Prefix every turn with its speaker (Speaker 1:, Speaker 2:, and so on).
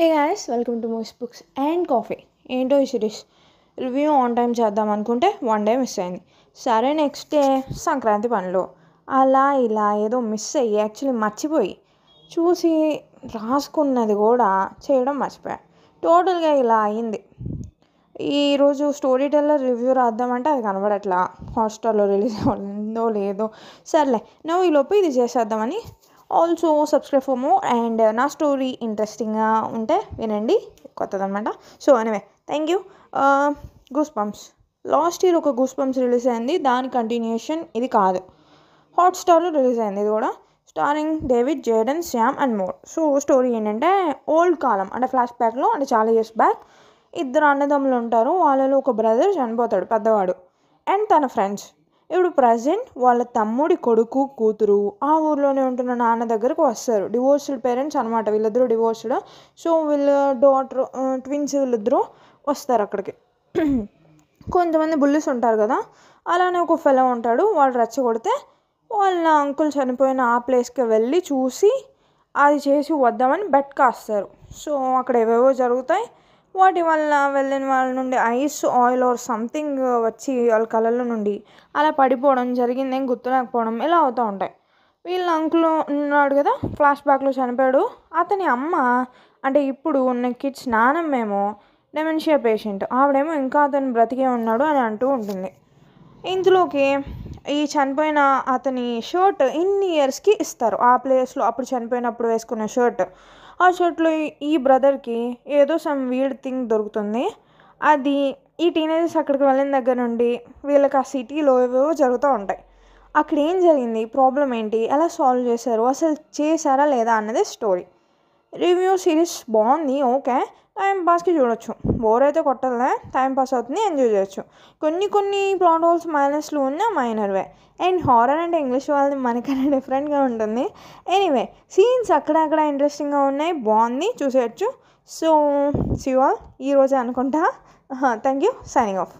Speaker 1: Hey guys, welcome to movies books and coffee. ఏంటో ఈ series review on time చేద్దాం అనుకుంటే 1 డే మిస్ అయింది. సరే, నెక్స్ట్ డే సంక్రాంతి పనులు అలా ఇలా ఏదో మిస్ అయ్యి యాక్చువల్లీ మర్చిపోయి చూసి రాసుకున్నది కూడా చేయడం మర్చిపోయా. టోటల్గా ఇలా అయింది. ఈరోజు స్టోరీ టెల్లర్ రివ్యూ రాద్దామంటే అది కనబడట్లా, హాట్స్టార్లో రిలీజ్ అయిందో లేదో. సర్లే, నువ్వు ఈలోపు ఇది చేసేద్దామని. Also subscribe for more and నా స్టోరీ ఇంట్రెస్టింగ్గా ఉంటే వినండి, కొత్తదనమాట. So anyway, thank you. Goose bumps last year ఒక గూస్ బంప్స్ రిలీజ్ అయింది, దాని కంటిన్యూషన్ ఇది కాదు. హాట్స్టార్లో రిలీజ్ అయింది ఇది కూడా, starring David, Jaden, Shyam and more. So story ఏంటంటే ఓల్డ్ కాలం అంటే ఫ్లాష్ బ్యాక్లో, అంటే చాలా ఇయర్స్ బ్యాక్ ఇద్దరు అన్నదమ్ములు ఉంటారు. వాళ్ళలో ఒక బ్రదర్ చనిపోతాడు, పెద్దవాడు, అండ్ తన ఫ్రెండ్స్. ఇప్పుడు ప్రజెంట్ వాళ్ళ తమ్ముడి కొడుకు కూతురు ఆ ఊర్లోనే ఉంటున్న నాన్న దగ్గరకు వస్తారు. డివోర్స్డ్ పేరెంట్స్ అనమాట వీళ్ళిద్దరూ, డివోర్స్డ్. సో వీళ్ళ డాటర్ ట్విన్స్ వీళ్ళిద్దరూ వస్తారు అక్కడికి. కొంతమంది బుల్లిస్ ఉంటారు కదా, అలానే ఒక ఫెలో ఉంటాడు. వాడు రెచ్చగొడితే వాళ్ళ అంకుల్ చనిపోయిన ఆ ప్లేస్కి వెళ్ళి చూసి అది చేసి వద్దామని బెట్ కాస్తారు. సో అక్కడ ఏవేవో జరుగుతాయి. వాటి వల్ల వెళ్ళిన వాళ్ళ నుండి ఐస్, ఆయిల్ ఆర్ సంథింగ్ వచ్చి వాళ్ళ కళ్ళల్లో నుండి అలా పడిపోవడం జరిగింది, ఏం గుర్తులేకపోవడం ఇలా అవుతూ ఉంటాయి. వీళ్ళ అంకుల్ ఉన్నాడు కదా, ఫ్లాష్ బ్యాక్లో చనిపోయాడు. అతని అమ్మ, అంటే ఇప్పుడు ఉన్న కిడ్స్ నానమ్మేమో డెమెన్షియా పేషెంట్, ఆవిడేమో ఇంకా అతను బ్రతికే ఉన్నాడు అని అంటూ ఉంటుంది. ఇందులోకి ఈ చనిపోయిన అతని షర్ట్ ఇన్ని ఇయర్స్కి ఇస్తారు. ఆ ప్లేస్లో అప్పుడు చనిపోయినప్పుడు వేసుకున్న షర్ట్, ఆ షర్ట్లో ఈ బ్రదర్కి ఏదో సమ్ వీర్డ్ థింగ్ దొరుకుతుంది. అది ఈ టీనేజర్స్ అక్కడికి వెళ్ళిన దగ్గర నుండి వీళ్ళకి ఆ సిటీలో ఏవేవో జరుగుతూ ఉంటాయి. అక్కడ ఏం జరిగింది, ప్రాబ్లం ఏంటి, ఎలా సాల్వ్ చేశారు, అసలు చేశారా లేదా అన్నది స్టోరీ. రివ్యూ సిరీస్ బాగుంది, ఓకే, టైం పాస్కి చూడొచ్చు. బోర్ అయితే కొట్టలే, టైం పాస్ అవుతుంది, ఎంజాయ్ చేయొచ్చు. కొన్ని ప్లాట్ హోల్స్ మైనస్లు ఉన్న మైనర్వే. అండ్ హారర్ అంటే ఇంగ్లీష్ వాళ్ళది మనకన్నా డిఫరెంట్గా ఉంటుంది. ఎనీవే, సీన్స్ అక్కడక్కడ ఇంట్రెస్టింగ్గా ఉన్నాయి, బాగుంది, చూసేయచ్చు. సో సీ యు ఆల్ ఈరోజే అనుకుంటా. Thank you, signing off.